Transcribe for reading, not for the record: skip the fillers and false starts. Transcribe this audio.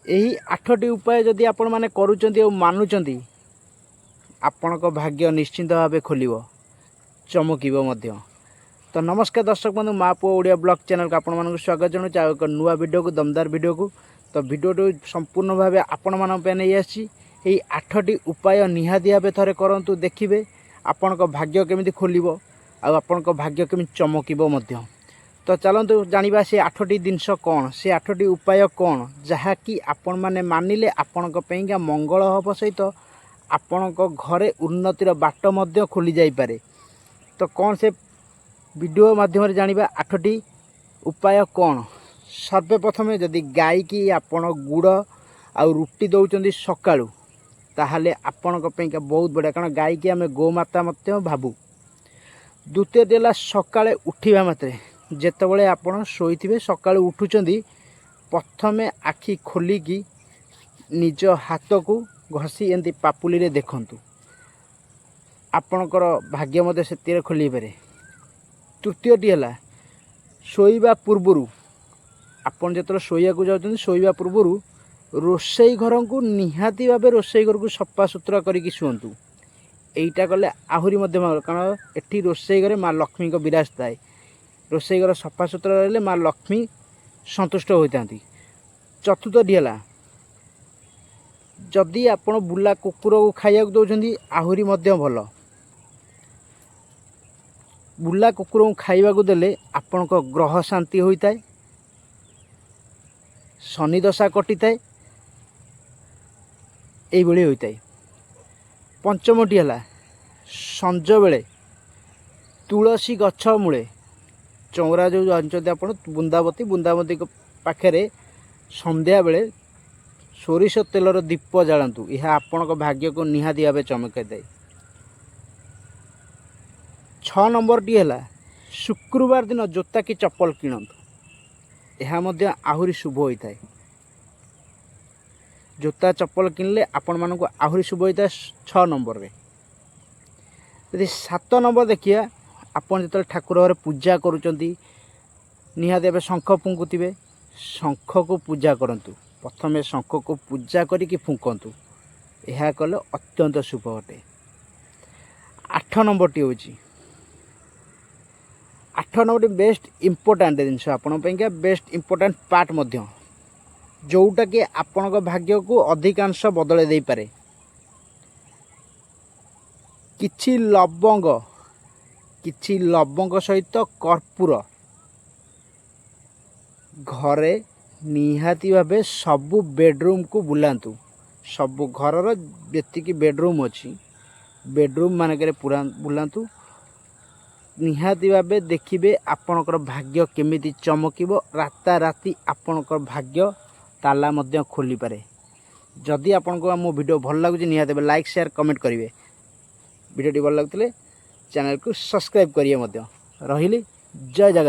यही 8टी उपाय जदि आपण माने करूचंती और मानुचंती आपणक भाग्य निश्चिंत भाव खोलिबो चमकिबो मध्य। तो नमस्कार दर्शक बंधु माँ पुओ ओडिया ब्लॉग चैनल को आपण मानक स्वागत जनाऊँ आ एक नुआ वीडियो को दमदार वीडियो को। तो वीडियो संपूर्ण भाव आपण मान नहीं आसी 8टी उपाय निहाती भाव थे करंतु देखिए आपणक भाग्य केमिति खोलिबो आ आपणक भाग्य केमिति चमकिबो मध्य। तो चलतु जानिबा से 8टी जिनस कौन से 8टी उपाय कौन जहाँकि आपण माने मानिले आपणक पैंका मंगल हब सहित आपणक घरे उन्नतिर बाट मध्य खोली जाई पारे। तो कौन से वीडियो माध्यम जानिबा 8टी उपाय कौन। सर्वप्रथमे जदि गाई की आपण गुड़ आ रुटी दौरान सकाळू ताहले आपणक पैंका बहुत बढ़िया, कारण गाई की आम गोमाता मध्य भावु। द्वितीय देला सकाळे उठिबा मात्रे जेतबळे आपण शोइथिबे सकाळू उठुचंदी प्रथमे आखि खोलिकी निज हाथ को घसी एंती पापुली रे देखंतु आपणकर भाग्य मध्य से खोली पारे। तृतीयटी है शोइबा पूर्वरु आपन जेतले शोइया को जाउछन शोइबा पूर्वरु रोषेई घर को निहाती भावे रोषेई घर को सफा सुतरा करिकी शुअंतु। एइटा कले आहुरी मध्य भाग, कारण एठी रोषेई घरे माँ लक्ष्मी को विराज थाए। रोषेई घर सफा सुतरा रहिले माँ लक्ष्मी संतुष्ट होइतांती। चतुर्थटी है जदि आपण बुला कुकुर को खाइया दौरान आहुरी मध्य भल। बुला कुकुर को खाइबा को देले आपणक ग्रह शांति होता है, शनि दशा कटि थाए, यही होता है। पंचमटी है संज बेले तुलसी गछ मूले चौरा जो जानते आप बुंदावती बुंदावती पाखे संध्या बेले सोरिष तेलर दीप जालतु। यह आपणक भाग्य को निहाती भाव चमकाई दे। 6 नंबरटी है शुक्रवार दिन जोता कि चप्पल किणतु। यह आहुरी शुभ होता है। जोता चप्पल किणले आपण मानक आहुरी शुभ होता है 6 नंबर रे। यदि 7 नंबर देखिए आपन जो ठाकुर घरे पूजा करुचंती निहाती भाव शंख फुंकुथिबे। शंख को पूजा करंतु, प्रथमे शंख को पूजा करिकी फुंकंतु, यह कले अत्यंत शुभ अटे। 8 नंबरटी होची 8 नंबर बेस्ट इम्पोर्टाट जिनस आपण बेस्ट इम्पोर्टाट पार्ट मध्य, जोटा कि आपणक भाग्य को अधिकांश बदले दे पारे। किछि लवंग सहित कर्पूर घरे निहाती भावे सबु बेडरूम को बुलांतु। सबु घरर जेतिकी बेडरूम अच्छी बेडरूम मानक पूरा बुलांतु। निहाती भावे देखिए आपणकर भाग्य केमिति चमकिबो। राता राति आपणकर भाग्य ताला मध्य खोली पारे। जदि आपको मो वीडियो भल लगुच निहाती भावे लाइक शेयर कमेंट करेंगे। वीडियोटी भल लगुले चैनल को सब्सक्राइब करिए। रही जय जगन्नाथ।